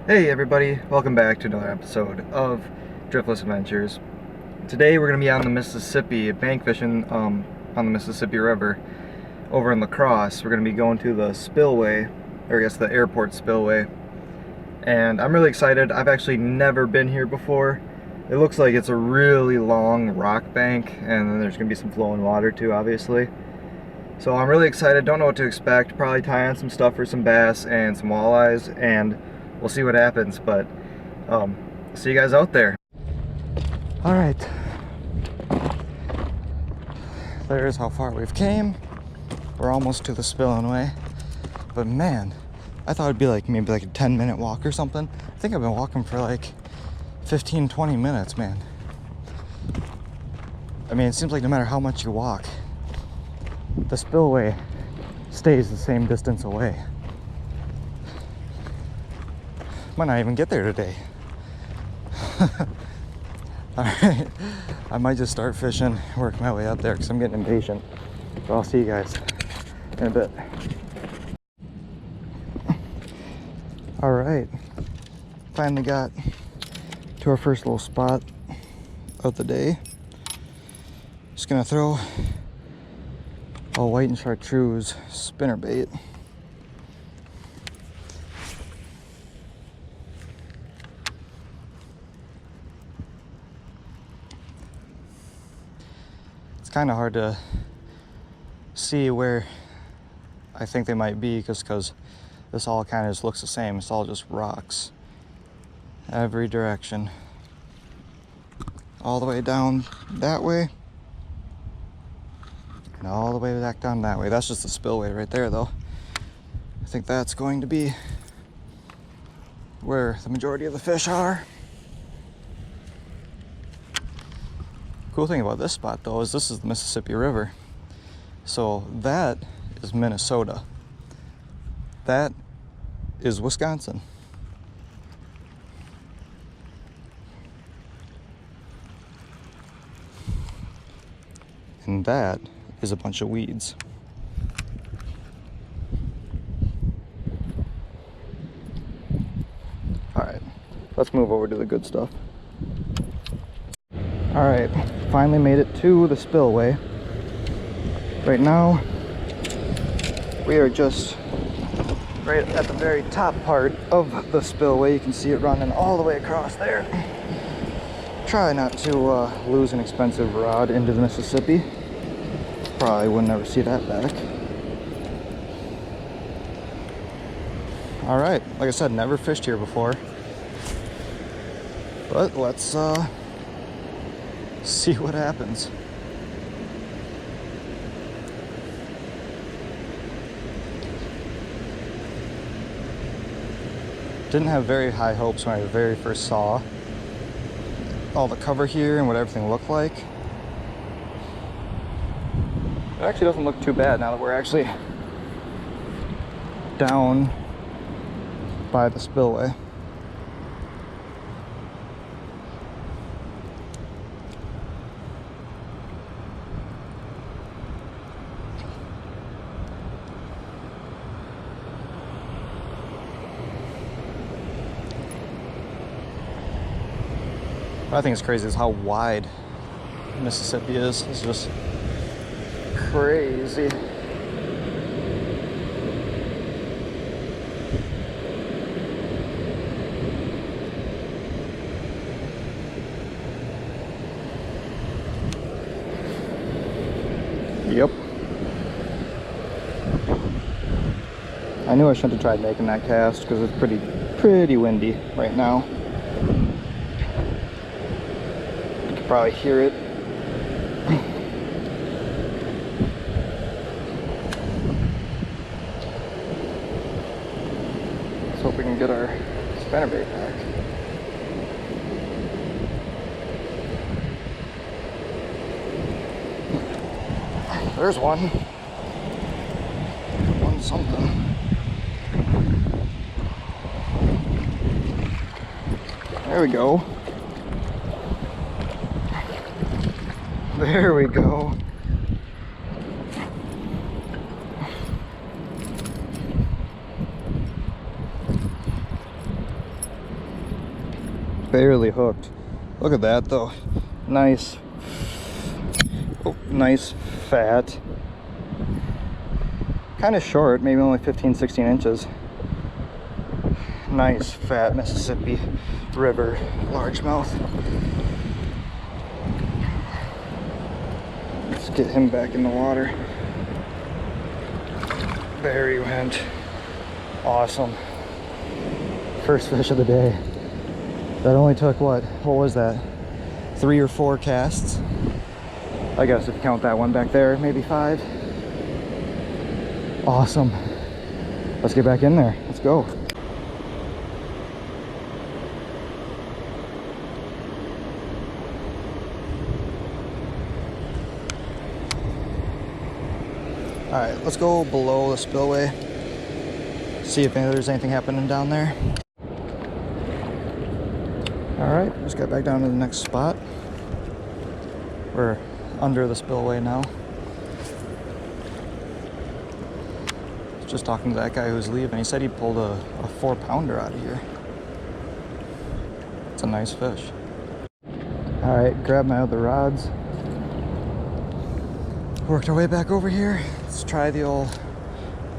Hey everybody, welcome back to another episode of Driftless Adventures. Today we're going to be on the Mississippi, bank fishing on the Mississippi River over in La Crosse. We're going to be going to the spillway, or I guess the airport spillway. And I'm really excited. I've actually never been here before. It looks like it's a really long rock bank, and then there's going to be some flowing water too, obviously. So I'm really excited, don't know what to expect. Probably tie on some stuff for some bass and some walleyes, and we'll see what happens, but see you guys out there. All right, there's how far we've came. We're almost to the spillway, but man, I thought it'd be maybe a 10-minute walk or something. I think I've been walking for like 15-20 minutes, man. I mean, it seems like no matter how much you walk, the spillway stays the same distance away. Might not even get there today. Alright, I might just start fishing, work my way up there because I'm getting impatient. So I'll see you guys in a bit. Alright, finally got to our first little spot of the day. Just gonna throw a white and chartreuse spinnerbait. It's kind of hard to see where I think they might be because this all kind of just looks the same. It's all just rocks every direction, all the way down that way and all the way back down that way. That's just the spillway right there, though. I think that's going to be where the majority of the fish are. Cool thing about this spot, though, is this is the Mississippi River. So that is Minnesota. That is Wisconsin. And that is a bunch of weeds. All right, let's move over to the good stuff. All right, finally made it to the spillway. Right now, we are just right at the very top part of the spillway. You can see it running all the way across there. Try not to lose an expensive rod into the Mississippi. Probably would never see that back. All right, like I said, never fished here before, but let's see what happens. Didn't have very high hopes when I very first saw all the cover here and what everything looked like. It actually doesn't look too bad now that we're actually down by the spillway. What I think is crazy is how wide Mississippi is. It's just crazy. Yep. I knew I shouldn't have tried making that cast because it's pretty windy right now. You can probably hear it. Let's hope we can get our spinnerbait back. There's one. One something. There we go. There we go. barely hooked. Look at that though. Nice. Oh, nice fat. Kind of short, maybe only 15-16 inches. Nice fat Mississippi River largemouth. Let's get him back in the water. There he went. Awesome. First fish of the day. That only took what was that? 3 or 4 casts? I guess if you count that one back there, maybe 5. Awesome. Let's get back in there. Let's go. Alright, let's go below the spillway. See if there's anything happening down there. Alright, just got back down to the next spot. We're under the spillway now. Just talking to that guy who's leaving. He said he pulled a 4-pounder out of here. It's a nice fish. Alright, grab my other rods. Worked our way back over here. Let's try the old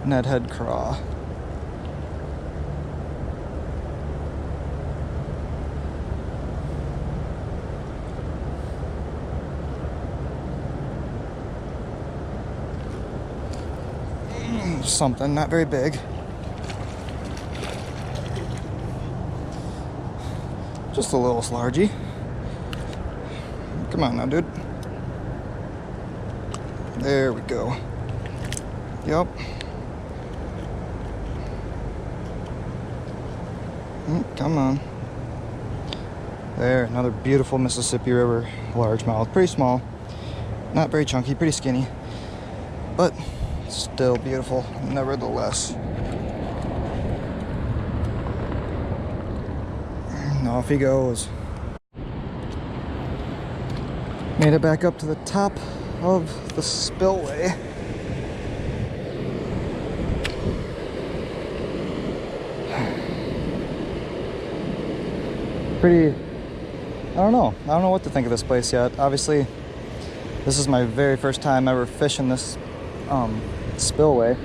Ned Head craw. Something, not very big. Just a little slargy. Come on now, dude. There we go. Yep. Come on. There, another beautiful Mississippi River largemouth. Pretty small. Not very chunky, pretty skinny. But still beautiful, nevertheless. And off he goes. Made it back up to the top of the spillway. Pretty, I don't know what to think of this place yet. Obviously, this is my very first time ever fishing this spillway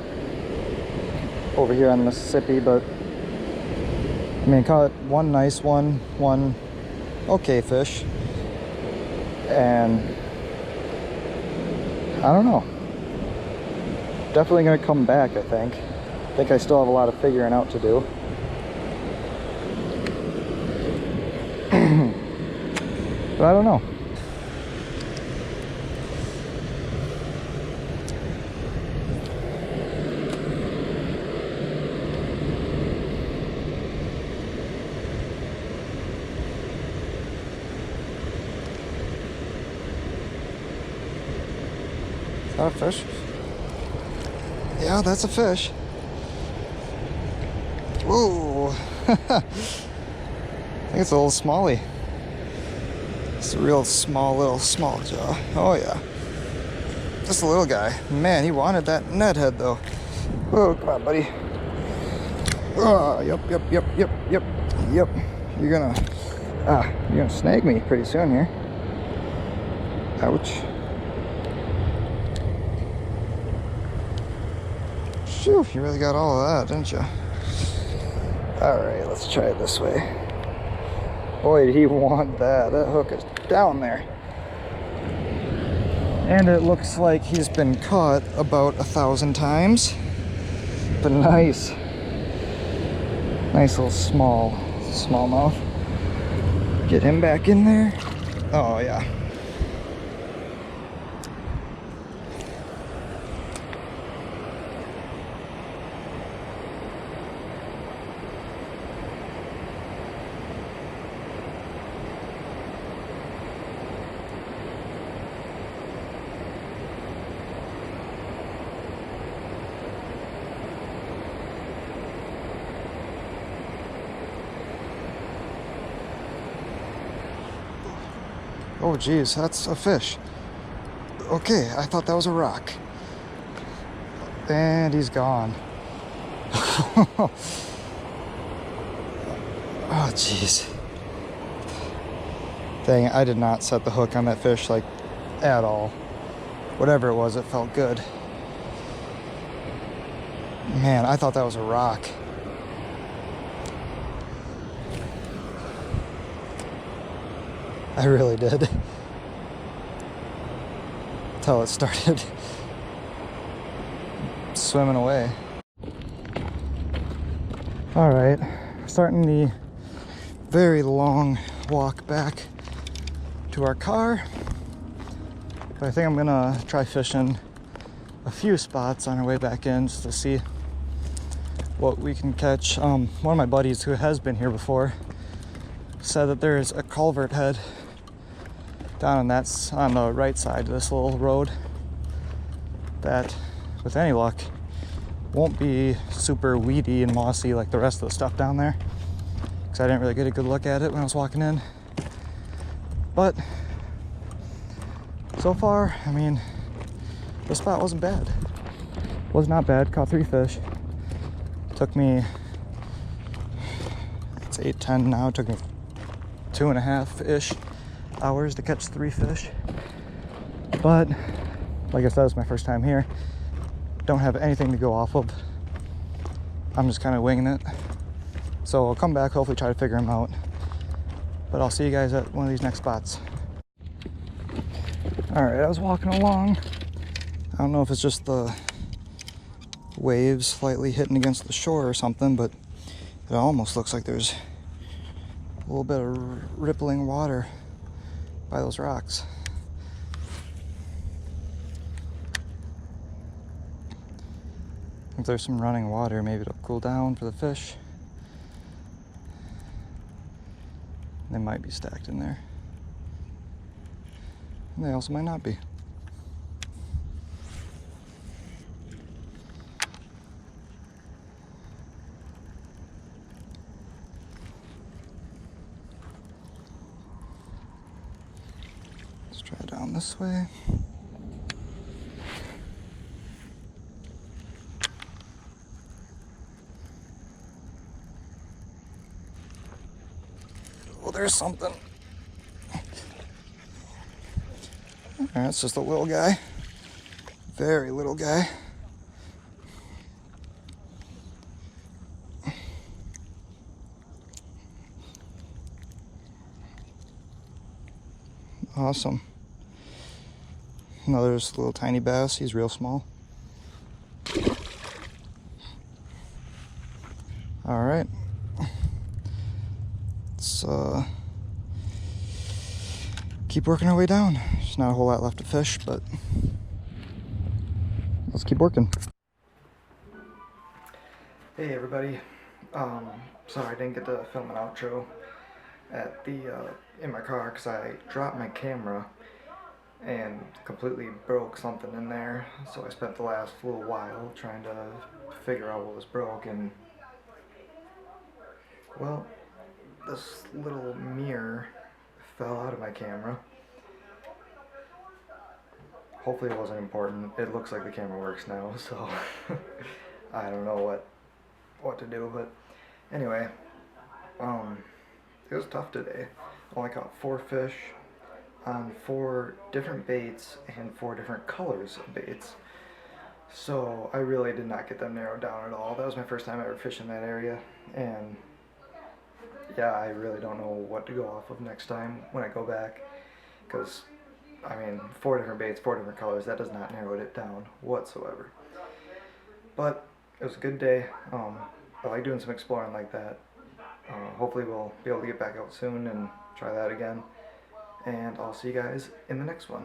over here on the Mississippi, but I mean, caught one nice one okay fish, and I don't know, definitely gonna come back. I think I still have a lot of figuring out to do. But I don't know. Is that a fish? Yeah, that's a fish. Whoa. I think it's a little smallie. It's a real small jaw. Oh yeah. Just a little guy. Man, he wanted that Ned Head though. Oh, come on, buddy. Oh, yep. You're gonna snag me pretty soon here. Ouch. Phew, you really got all of that, didn't you? Alright, let's try it this way. Boy, did he want that. That hook is down there. And it looks like he's been caught about 1,000 times. But nice. Nice little smallmouth. Get him back in there. Oh, yeah. Oh geez, that's a fish. Okay, I thought that was a rock. And he's gone. Oh jeez. Dang, I did not set the hook on that fish like at all. Whatever it was, it felt good. Man, I thought that was a rock. I really did. Until it started swimming away. All right, starting the very long walk back to our car. But I think I'm gonna try fishing a few spots on our way back in just to see what we can catch. One of my buddies who has been here before said that there's a culvert head down, and that's on the right side of this little road that, with any luck, won't be super weedy and mossy like the rest of the stuff down there, because I didn't really get a good look at it when I was walking in. But so far, I mean, the spot wasn't bad. Was not bad. Caught 3 fish. Took me, it's 8:10 now. It took me 2.5-ish hours to catch 3 fish. But like I said, it's my first time here. Don't have anything to go off of. I'm just kind of winging it. So I'll come back, hopefully try to figure them out. But I'll see you guys at one of these next spots. All right, I was walking along. I don't know if it's just the waves slightly hitting against the shore or something, but it almost looks like there's a little bit of rippling water by those rocks. If there's some running water, maybe it'll cool down for the fish. They might be stacked in there. And they also might not be. Let's try down this way. Oh, there's something. Alright, it's just a little guy. Very little guy. Awesome. Another just little tiny bass. He's real small. Alright. Let's keep working our way down. There's not a whole lot left to fish, but let's keep working. Hey everybody. Sorry I didn't get to film an outro at the in my car because I dropped my camera and completely broke something in there. So I spent the last little while trying to figure out what was broke, and well, this little mirror fell out of my camera. Hopefully it wasn't important. It looks like the camera works now, so I don't know what to do, but anyway, it was tough today. I only caught 4 fish on 4 different baits and 4 different colors of baits. So I really did not get them narrowed down at all. That was my first time ever fishing that area, and yeah, I really don't know what to go off of next time when I go back, because I mean, 4 different baits, 4 different colors, that does not narrow it down whatsoever. But it was a good day. I like doing some exploring like that. Hopefully we'll be able to get back out soon and try that again. And I'll see you guys in the next one.